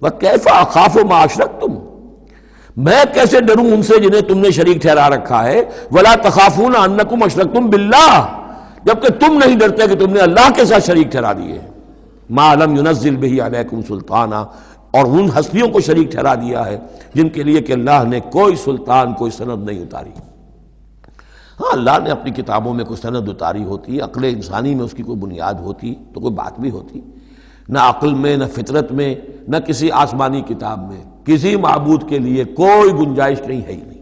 وَكَيْفَ أَخَافُ مَا أَشْرَكْتُمْ، میں کیسے ڈروں ان سے جنہیں تم نے شریک ٹھہرا رکھا ہے. وَلَا تَخَافُونَ أَنَّكُمْ أَشْرَكْتُمْ بِاللَّهِ، جبکہ تم نہیں ڈرتے کہ تم نے اللہ کے ساتھ شریک ٹھہرا دیے. مَا لَمْ يُنَزِّلْ بِهِ عَلَيْكُمْ سُلْطَانًا، اور ان ہستیوں کو شریک ٹھہرا دیا ہے جن کے لیے کہ اللہ نے کوئی سلطان، کوئی سند نہیں اتاری. ہاں اللہ نے اپنی کتابوں میں کوئی سند اتاری ہوتی، عقل انسانی میں اس کی کوئی بنیاد ہوتی تو کوئی بات بھی ہوتی. نہ عقل میں، نہ فطرت میں، نہ کسی آسمانی کتاب میں کسی معبود کے لیے کوئی گنجائش نہیں ہے ہی نہیں.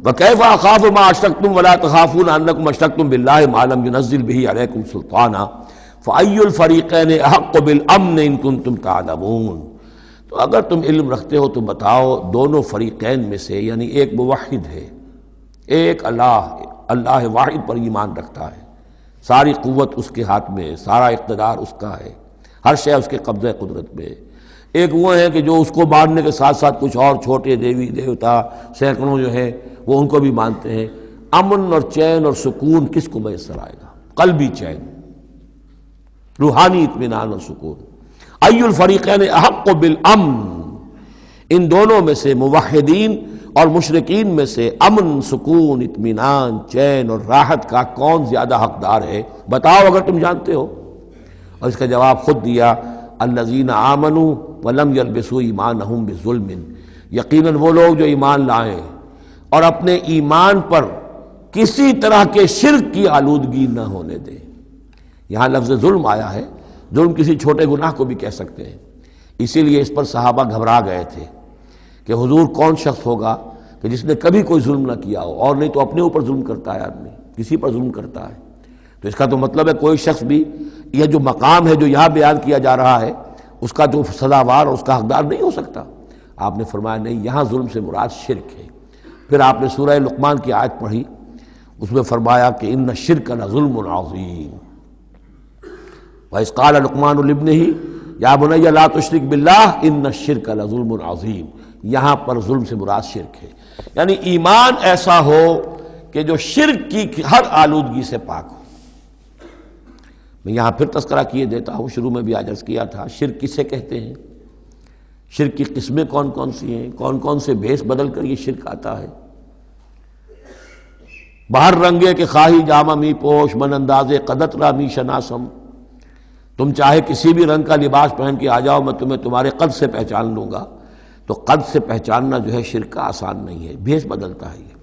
وَكَيْفَ أَخَافُ مَا أَشْرَكْتُمْ وَلَا تَخَافُونَ أَنَّكُمْ أَشْرَكْتُمْ بِاللَّهِ مَا لَمْ يُنَزِّلْ بِهِ عَلَيْكُمْ سُلْطَانًا فَأَيُّ الْفَرِيقَيْنِ أَحَقُّ بِالْأَمْنِ إِن كُنتُمْ تَعْلَمُونَ. تو اگر تم علم رکھتے ہو تو بتاؤ دونوں فریقین میں سے، یعنی ایک موحد ہے، ایک اللہ واحد پر ایمان رکھتا ہے، ساری قوت اس کے ہاتھ میں، سارا اقتدار اس کا ہے، ہر شے اس کے قبضہ قدرت میں. ایک وہ ہے کہ جو اس کو ماننے کے ساتھ ساتھ کچھ اور چھوٹے دیوی دیوتا سینکڑوں جو ہیں وہ ان کو بھی مانتے ہیں. امن اور چین اور سکون کس کو میسر آئے گا؟ قلبی چین، روحانی اطمینان اور سکون. ای الفریقین احق بالامن، ان دونوں میں سے موحدین اور مشرکین میں سے امن، سکون، اطمینان، چین اور راحت کا کون زیادہ حقدار ہے؟ بتاؤ اگر تم جانتے ہو. اور اس کا جواب خود دیا، الذین آمنوا ولم یلبسوا ایمانہم بظلم، یقیناً وہ لوگ جو ایمان لائیں اور اپنے ایمان پر کسی طرح کے شرک کی آلودگی نہ ہونے دیں. یہاں لفظ ظلم آیا ہے، ظلم کسی چھوٹے گناہ کو بھی کہہ سکتے ہیں. اسی لیے اس پر صحابہ گھبرا گئے تھے کہ حضور کون شخص ہوگا کہ جس نے کبھی کوئی ظلم نہ کیا ہو، اور نہیں تو اپنے اوپر ظلم کرتا ہے آدمی، کسی پر ظلم کرتا ہے. تو اس کا تو مطلب ہے کوئی شخص بھی یہ جو مقام ہے جو یہاں بیان کیا جا رہا ہے اس کا جو سزاوار اور اس کا حقدار نہیں ہو سکتا. آپ نے فرمایا نہیں، یہاں ظلم سے مراد شرک ہے. پھر آپ نے سورہ لقمان کی آیت پڑھی، اس میں فرمایا کہ ان الشرک لظلم عظیم. وَإِذْ قَالَ لُقْمَانُ لِابْنِهِ يَا بُنَيَّ لَا تُشْرِكْ بِاللَّهِ إِنَّ الشِّرْكَ لَظُلْمٌ عَظِيمٌ. یہاں پر ظلم سے مراد شرک ہے، یعنی ایمان ایسا ہو کہ جو شرک کی ہر آلودگی سے پاک ہو. میں یہاں پھر تذکرہ کیے دیتا ہوں، شروع میں بھی عرض کیا تھا شرک کسے کہتے ہیں، شرک کی قسمیں کون کون سی ہیں، کون کون سے بھیس بدل کر یہ شرک آتا ہے. باہر رنگے کے خواہی جامہ می پوش، من اندازے قدت را می شناسم. تم چاہے کسی بھی رنگ کا لباس پہن کے آ جاؤ، میں تمہیں تمہارے قد سے پہچان لوں گا. تو قد سے پہچاننا جو ہے شرک کا آسان نہیں ہے، بھیس بدلتا ہے. یہ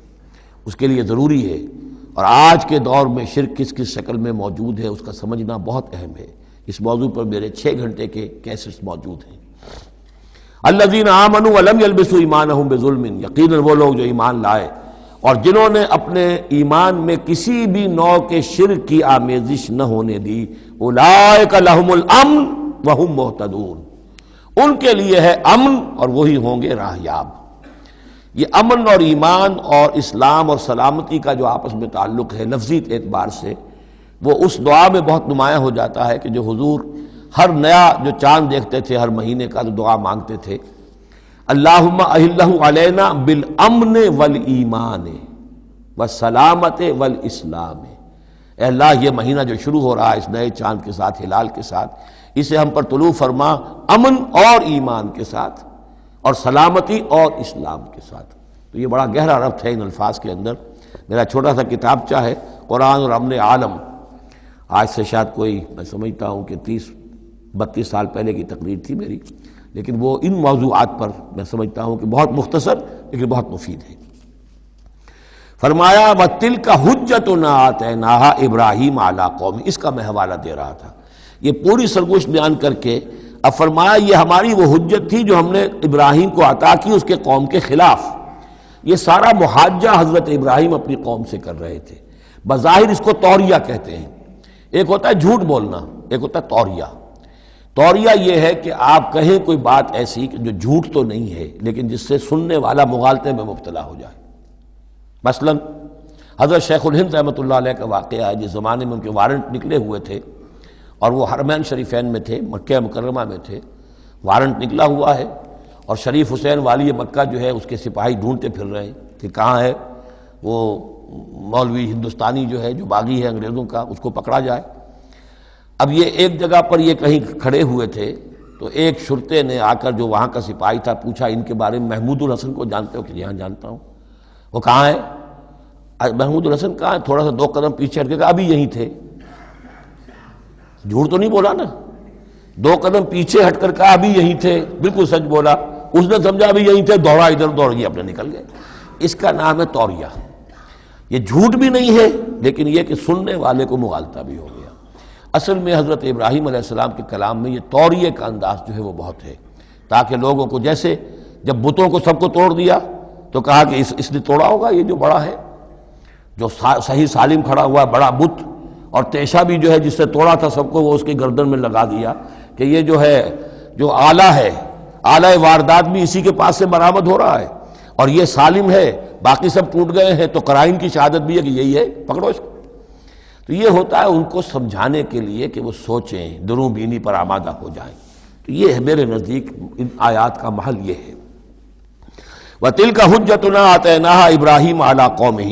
اس کے لیے ضروری ہے، اور آج کے دور میں شرک کس کس شکل میں موجود ہے اس کا سمجھنا بہت اہم ہے. اس موضوع پر میرے 6 گھنٹے کے کیسٹس موجود ہیں. الذین آمنوا ولم یلبسوا ایمانہم بظلم، یقیناً وہ لوگ جو ایمان لائے اور جنہوں نے اپنے ایمان میں کسی بھی نوع کے شرک کی آمیزش نہ ہونے دی، اولئک لہم الامن وہم مہتدون، ان کے لیے ہے امن اور وہی ہوں گے راہیاب. یہ امن اور ایمان اور اسلام اور سلامتی کا جو آپس میں تعلق ہے لفظی اعتبار سے، وہ اس دعا میں بہت نمایاں ہو جاتا ہے کہ جو حضور ہر نیا جو چاند دیکھتے تھے ہر مہینے کا جو دعا مانگتے تھے، اللہم اہلہ علینا بالامن والایمان والسلامت والاسلام. اے اللہ یہ مہینہ جو شروع ہو رہا ہے اس نئے چاند کے ساتھ، ہلال کے ساتھ، اسے ہم پر طلوع فرما امن اور ایمان کے ساتھ اور سلامتی اور اسلام کے ساتھ. تو یہ بڑا گہرا ربط ہے ان الفاظ کے اندر. میرا چھوٹا سا کتابچہ ہے قرآن اور امن عالم، آج سے شاید کوئی میں سمجھتا ہوں کہ 30-32 سال پہلے کی تقریر تھی میری، لیکن وہ ان موضوعات پر میں سمجھتا ہوں کہ بہت مختصر لیکن بہت مفید ہے. فرمایا وَتِلْكَ حُجَّتُنَا آتَيْنَاهَا إِبْرَاهِيمَ عَلَىٰ قَوْمِهِ. اس کا میں حوالہ دے رہا تھا. یہ پوری سرگوشت بیان کر کے اب فرمایا یہ ہماری وہ حجت تھی جو ہم نے ابراہیم کو عطا کی اس کے قوم کے خلاف. یہ سارا محاجہ حضرت ابراہیم اپنی قوم سے کر رہے تھے. بظاہر اس کو توریہ کہتے ہیں. ایک ہوتا ہے جھوٹ بولنا، ایک ہوتا ہے توریہ. توریہ یہ ہے کہ آپ کہیں کوئی بات ایسی جو جھوٹ تو نہیں ہے لیکن جس سے سننے والا مغالطے میں مبتلا ہو جائے. مثلا حضرت شیخ الہند رحمۃ اللہ علیہ کا واقعہ ہے، جس زمانے میں ان کے وارنٹ نکلے ہوئے تھے اور وہ حرمین شریفین میں تھے، مکہ مکرمہ میں تھے. وارنٹ نکلا ہوا ہے اور شریف حسین والی مکہ جو ہے اس کے سپاہی ڈھونڈتے پھر رہے ہیں کہ کہاں ہے وہ مولوی ہندوستانی جو ہے جو باغی ہے انگریزوں کا، اس کو پکڑا جائے. اب یہ ایک جگہ پر یہ کہیں کھڑے ہوئے تھے تو ایک شرطے نے آ کر جو وہاں کا سپاہی تھا پوچھا ان کے بارے میں محمود الحسن کو جانتے ہو؟ کہ جی ہاں جانتا ہوں۔ وہ کہاں ہے؟ محمود الحسن کہاں ہے؟ تھوڑا سا 2 قدم پیچھے ہٹ کے کہا ابھی یہیں تھے۔ جھوٹ تو نہیں بولا نا، 2 قدم پیچھے ہٹ کر کہا ابھی یہیں تھے، بالکل سچ بولا۔ اس نے سمجھا ابھی یہیں تھے، دوڑا ادھر، دوڑ گیا، اپنے نکل گئے۔ اس کا نام ہے توریہ۔ یہ جھوٹ بھی نہیں ہے لیکن یہ کہ سننے والے کو مغالطہ بھی ہو گیا۔ اصل میں حضرت ابراہیم علیہ السلام کے کلام میں یہ توریہ کا انداز جو ہے وہ بہت ہے، تاکہ لوگوں کو، جیسے جب بتوں کو سب کو توڑ دیا تو کہا کہ اس نے توڑا ہوگا، یہ جو بڑا ہے، جو صحیح سالم کھڑا ہوا بڑا بت، اور تیشا بھی جو ہے جس سے توڑا تھا سب کو، وہ اس کی گردن میں لگا دیا کہ یہ جو ہے، جو آلہ ہے، آلہ واردات بھی اسی کے پاس سے برآمد ہو رہا ہے، اور یہ سالم ہے، باقی سب ٹوٹ گئے ہیں، تو قرائن کی شہادت بھی ہے کہ یہی ہے، پکڑو اس کو۔ تو یہ ہوتا ہے ان کو سمجھانے کے لیے کہ وہ سوچیں، دروں بینی پر آمادہ ہو جائیں۔ تو یہ ہے میرے نزدیک ان آیات کا محل یہ ہے۔ وَتِلْكَ حُجَّتُنَا آتَيْنَاهَا إِبْرَاهِيمَ عَلَىٰ قَوْمِهِ،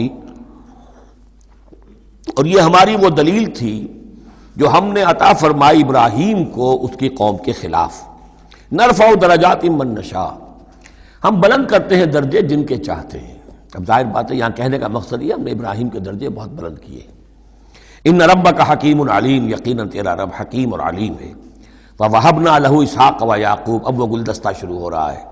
اور یہ ہماری وہ دلیل تھی جو ہم نے عطا فرمائی ابراہیم کو اس کی قوم کے خلاف۔ نرفع درجات من نشاء، ہم بلند کرتے ہیں درجے جن کے چاہتے ہیں۔ اب ظاہر بات ہے یہاں کہنے کا مقصد یہ ہم نے ابراہیم کے درجے بہت بلند کیے۔ ان ربک حکیم علیم، یقیناً تیرا رب حکیم اور علیم ہے۔ ووہبنا لہ اسحاق و یعقوب، اب وہ گلدستہ شروع ہو رہا ہے،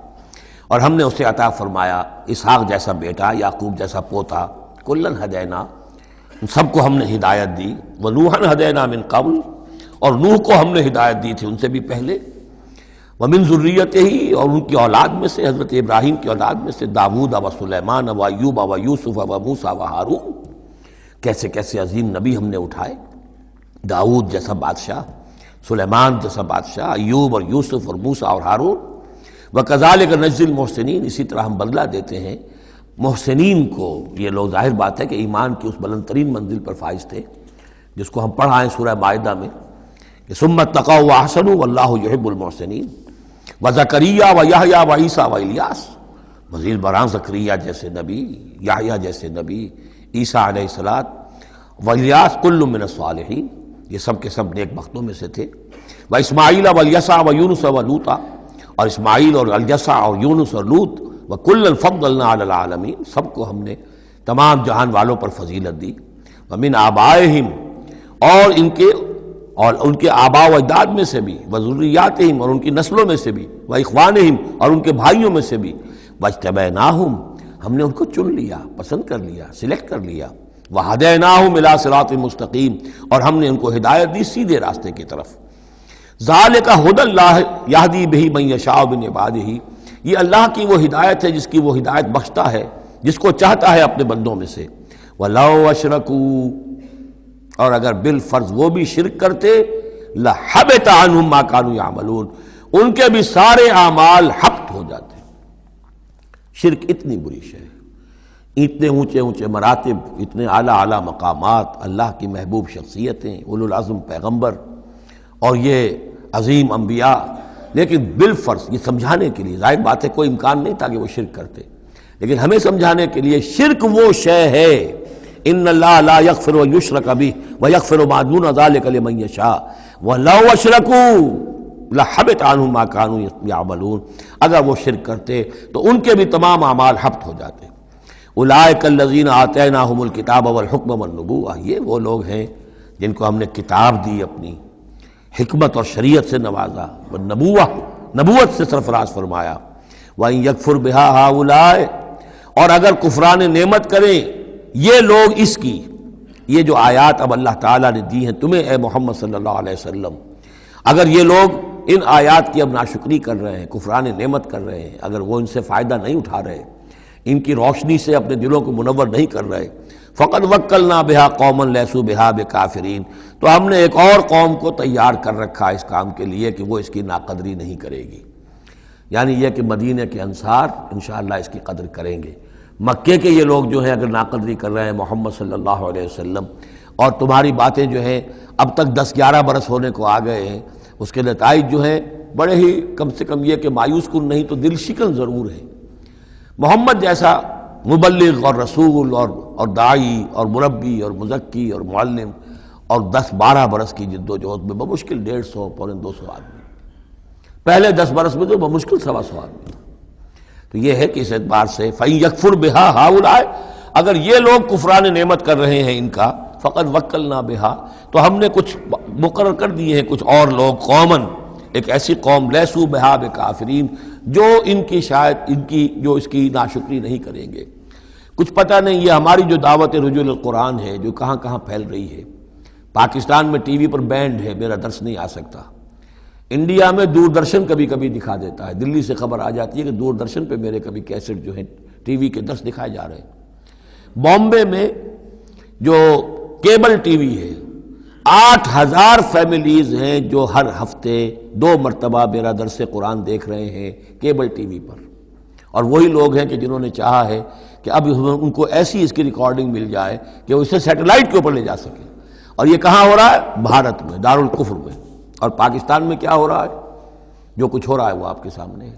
اور ہم نے اسے عطا فرمایا اسحاق جیسا بیٹا، یعقوب جیسا پوتا، کلن ہدینا، سب کو ہم نے ہدایت دی، ونوحا ہدینا من قبل، اور نوح کو ہم نے ہدایت دی تھی ان سے بھی پہلے، ومن ذریتہ، اور ان کی اولاد میں سے، حضرت ابراہیم کی اولاد میں سے، داؤد و سلیمان و ایوب و یوسف و موسیٰ و ہارون، کیسے کیسے عظیم نبی ہم نے اٹھائے، داؤد جیسا بادشاہ، سلیمان جیسا بادشاہ، ایوب اور یوسف اور موسیٰ اور ہارون، وکذالک نجزی المحسنین، اسی طرح ہم بدلہ دیتے ہیں محسنین کو۔ یہ لوگ ظاہر بات ہے کہ ایمان کی اس بلند ترین منزل پر فائز تھے جس کو ہم پڑھا ہے سورہ مائدہ میں کہ ثم اتقوا واحسنوا واللہ یحب المحسنین، وزکریا و یحییٰ و عیسیٰ و الیاس، مزید برآں زکریا جیسے نبی، یحییٰ جیسے نبی، عیسیٰ علیہ السلام و الیاس کل من الصالحین، یہ سب کے سب نیک بختوں میں سے تھے۔ و اسماعیل و الیسع و یونس و لوطا، اور اسماعیل اور الیسع اور یونس اور لوط، وَكُلًّا فَضَّلْنَا عَلَى الْعَالَمِينَ، سب کو ہم نے تمام جہان والوں پر فضیلت دی۔ وَمِنْ آبائِهِمْ، اور ان کے آباء و اجداد میں سے بھی، وَذُرِّيَّاتِهِمْ، اور ان کی نسلوں میں سے بھی، وَإِخْوَانِهِمْ، اور ان کے بھائیوں میں سے بھی، وَاجْتَبَيْنَاهُمْ، ہم نے ان کو چن لیا، پسند کر لیا، سلیکٹ کر لیا، وَهَدَيْنَاهُمْ إِلَىٰ صِرَاطٍ مُسْتَقِيمٍ، اور ہم نے ان کو ہدایت دی سیدھے راستے کی طرف۔ ذَلِكَ هُدَى اللَّهِ يَهْدِي بِهِ مَن يَشَاءُ مِنْ عِبَادِهِ، یہ اللہ کی وہ ہدایت ہے جس کی وہ ہدایت بخشتا ہے جس کو چاہتا ہے اپنے بندوں میں سے۔ وَلَوْ أَشْرَكُوا، اور اگر بالفرض وہ بھی شرک کرتے، لَحَبِطَ عَنْهُمْ مَا كَانُوا يَعْمَلُونَ، ان کے بھی سارے اعمال حبط ہو جاتے۔ شرک اتنی بری شے ہے، اتنے اونچے اونچے مراتب، اتنے اعلیٰ اعلیٰ مقامات، اللہ کی محبوب شخصیتیں، اولو العزم پیغمبر اور یہ عظیم انبیاء، لیکن بالفرض یہ سمجھانے کے لیے، ظاہر بات ہے کوئی امکان نہیں تھا کہ وہ شرک کرتے، لیکن ہمیں سمجھانے کے لیے شرک وہ شے ہے، ان اللہ لا یغفر یشرک بہ ویغفر ما دون ذلک لمن یشاء ولو اشرکوا لحبط عنہم ما کانوا یعملون، اگر وہ شرک کرتے تو ان کے بھی تمام اعمال حبط ہو جاتے۔ اولئک الذین آتیناہم الکتاب والحکم والنبوۃ، یہ وہ لوگ ہیں جن کو ہم نے کتاب دی، اپنی حکمت اور شریعت سے نوازا، نبوت سے سرفراز فرمایا۔ وَإِن يَكْفُرْ بِهَا هَؤُلَاءِ، اور اگر کفران نعمت کریں یہ لوگ اس کی، یہ جو آیات اب اللہ تعالیٰ نے دی ہیں تمہیں اے محمد صلی اللہ علیہ وسلم، اگر یہ لوگ ان آیات کی اب ناشکری کر رہے ہیں، کفران نعمت کر رہے ہیں، اگر وہ ان سے فائدہ نہیں اٹھا رہے، ان کی روشنی سے اپنے دلوں کو منور نہیں کر رہے، فقد وکلنا بہا قوما لیسوا بہا بکافرین، تو ہم نے ایک اور قوم کو تیار کر رکھا اس کام کے لیے کہ وہ اس کی ناقدری نہیں کرے گی، یعنی یہ کہ مدینہ کے انصار انشاءاللہ اس کی قدر کریں گے۔ مکے کے یہ لوگ جو ہیں اگر ناقدری کر رہے ہیں محمد صلی اللہ علیہ وسلم، اور تمہاری باتیں جو ہیں اب تک 10-11 برس ہونے کو آ گئے ہیں، اس کے نتائج جو ہیں بڑے ہی کم سے کم یہ کہ مایوس کن نہیں تو دل شکن ضرور ہے۔ محمد جیسا مبلغ اور رسول اور داعی اور مربی اور مزکی اور معلم، اور 10-12 برس کی جد و جہد میں بمشکل 150 پونے 200 آدمی، پہلے 10 برس میں تو بمشکل سوا آدمی تھا۔ تو یہ ہے کہ اس اعتبار سے فَإِن يَكْفُرْ بِهَا هَؤُلَاءِ، اگر یہ لوگ کفران نعمت کر رہے ہیں ان کا، فقط وکلنا بہا، تو ہم نے کچھ مقرر کر دیے ہیں کچھ اور لوگ، قومن، ایک ایسی قوم، لیسو بہا بکافرین، جو ان کی شاید جو اس کی ناشکری نہیں کریں گے۔ کچھ پتہ نہیں یہ ہماری جو دعوت رجوع القرآن ہے جو کہاں کہاں پھیل رہی ہے۔ پاکستان میں ٹی وی پر بینڈ ہے، میرا درس نہیں آ سکتا۔ انڈیا میں دوردرشن کبھی کبھی دکھا دیتا ہے، دلی سے خبر آ جاتی ہے کہ دوردرشن پہ میرے کبھی کیسٹ جو ہے ٹی وی کے درس دکھائے جا رہے ہیں۔ بامبے میں جو کیبل ٹی وی ہے، 8000 فیملیز ہیں جو ہر ہفتے 2 مرتبہ میرا درس قرآن دیکھ رہے ہیں کیبل ٹی وی پر، اور وہی لوگ ہیں کہ جنہوں نے چاہا ہے کہ اب ان کو ایسی اس کی ریکارڈنگ مل جائے کہ وہ اسے سیٹلائٹ کے اوپر لے جا سکے۔ اور یہ کہاں ہو رہا ہے؟ بھارت میں، دارالکفر میں۔ اور پاکستان میں کیا ہو رہا ہے؟ جو کچھ ہو رہا ہے وہ آپ کے سامنے ہے۔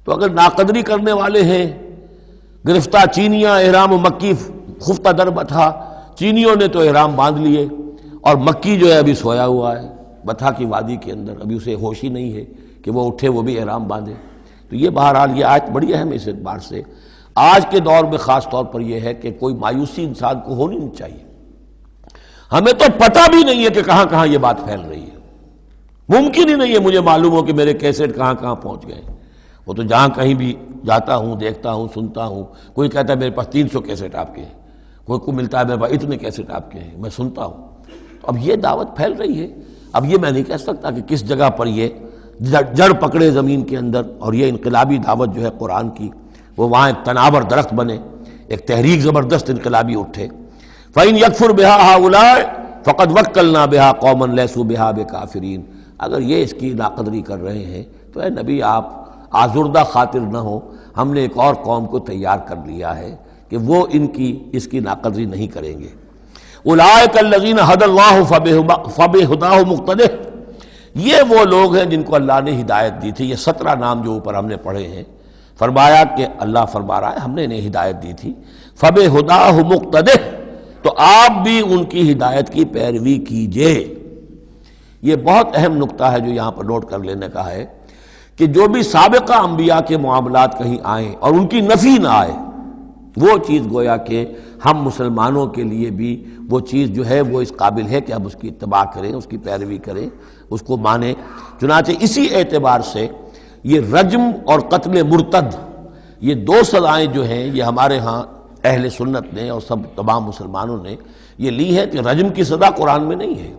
تو اگر ناقدری کرنے والے ہیں، گرفتہ چینیاں احرام و مکی خفتہ در بتھا، چینیوں نے تو احرام باندھ لیے، اور مکی جو ہے ابھی سویا ہوا ہے بتھا کی وادی کے اندر، ابھی اسے ہوش ہی نہیں ہے کہ وہ اٹھے وہ بھی احرام باندھے۔ تو یہ بہرحال یہ آیت بڑی اہم ہے اس اعتبار سے، آج کے دور میں خاص طور پر یہ ہے کہ کوئی مایوسی انسان کو ہونی نہیں چاہیے۔ ہمیں تو پتہ بھی نہیں ہے کہ کہاں کہاں یہ بات پھیل رہی ہے، ممکن ہی نہیں ہے مجھے معلوم ہو کہ میرے کیسٹ کہاں کہاں پہنچ گئے۔ وہ تو جہاں کہیں بھی جاتا ہوں، دیکھتا ہوں، سنتا ہوں، کوئی کہتا ہے میرے پاس 300 کیسٹ آپ کے ہیں، کوئی کو ملتا ہے میرے پاس اتنے کیسٹ آپ کے ہیں، میں سنتا ہوں۔ تو اب یہ دعوت پھیل رہی ہے، اب یہ میں نہیں کہہ سکتا کہ کس جگہ پر یہ جڑ پکڑے زمین کے اندر، اور یہ انقلابی دعوت جو ہے قرآن کی وہ وہاں ایک تناور درخت بنے، ایک تحریک زبردست انقلابی اٹھے۔ فَإِن يَكْفُرْ بِهَا هَؤُلَاءِ فَقَدْ وَكَّلْنَا بِهَا قَوْمًا لَيْسُوا بِهَا بِكَافِرِينَ، اگر یہ اس کی ناقدری کر رہے ہیں تو اے نبی آپ آزردہ خاطر نہ ہو، ہم نے ایک اور قوم کو تیار کر لیا ہے کہ وہ اس کی ناقدری نہیں کریں گے۔ اولئک الذین ھدی اللہ فبہداہ مقتدہ، یہ وہ لوگ ہیں جن کو اللہ نے ہدایت دی تھی۔ یہ 17 نام جو اوپر ہم نے پڑھے ہیں، فرمایا کہ اللہ فرما رہا ہے ہم نے انہیں ہدایت دی تھی، فبہداہ مقتدہ، تو آپ بھی ان کی ہدایت کی پیروی کیجئے۔ یہ بہت اہم نقطہ ہے جو یہاں پر نوٹ کر لینے کا ہے کہ جو بھی سابقہ انبیاء کے معاملات کہیں آئیں اور ان کی نفی نہ آئے، وہ چیز گویا کہ ہم مسلمانوں کے لیے بھی وہ چیز جو ہے وہ اس قابل ہے کہ ہم اس کی اتباع کریں، اس کی پیروی کریں، اس کو مانیں۔ چنانچہ اسی اعتبار سے یہ رجم اور قتل مرتد، یہ 2 سزائیں جو ہیں یہ ہمارے ہاں اہل سنت نے اور سب تمام مسلمانوں نے یہ لی ہے کہ رجم کی سزا قرآن میں نہیں ہے،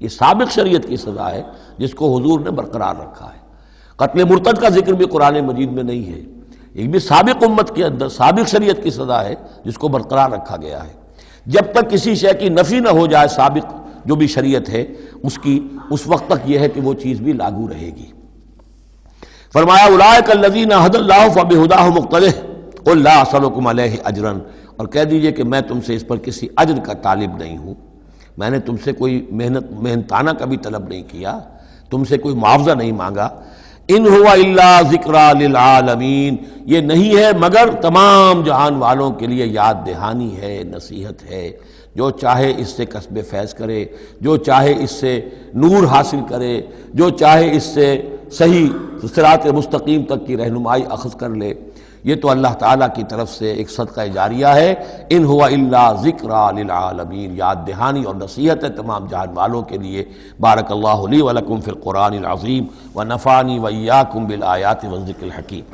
یہ سابق شریعت کی سزا ہے جس کو حضور نے برقرار رکھا ہے۔ قتل مرتد کا ذکر بھی قرآن مجید میں نہیں ہے، یہ بھی سابق امت کے اندر سابق شریعت کی سزا ہے جس کو برقرار رکھا گیا ہے۔ جب تک کسی شے کی نفی نہ ہو جائے سابق جو بھی شریعت ہے اس کی، اس وقت تک یہ ہے کہ وہ چیز بھی لاگو رہے گی۔ فرمایا اولئک الذین ھدی اللہ فبہداہ مقتدہ قل لا اسألکم علیہ اجرا، اور کہہ دیجئے کہ میں تم سے اس پر کسی اجر کا طالب نہیں ہوں، میں نے تم سے کوئی محنتانہ کبھی طلب نہیں کیا، تم سے کوئی معاوضہ نہیں مانگا۔ ان ہوا الا ذکریٰ للعالمین، یہ نہیں ہے مگر تمام جہان والوں کے لیے یاد دہانی ہے، نصیحت ہے۔ جو چاہے اس سے کسب فیض کرے، جو چاہے اس سے نور حاصل کرے، جو چاہے اس سے صحیح صراط مستقیم تک کی رہنمائی اخذ کر لے، یہ تو اللہ تعالیٰ کی طرف سے ایک صدقہ جاریہ ہے۔ ان ہوا الا ذکریٰ للعالمین، یاد دہانی اور نصیحت ہے تمام جہان والوں کے لیے۔ بارک اللہ لی ولکم فی القرآن العظیم ونفعنی وإیاکم بالآیات والذکر الحکیم۔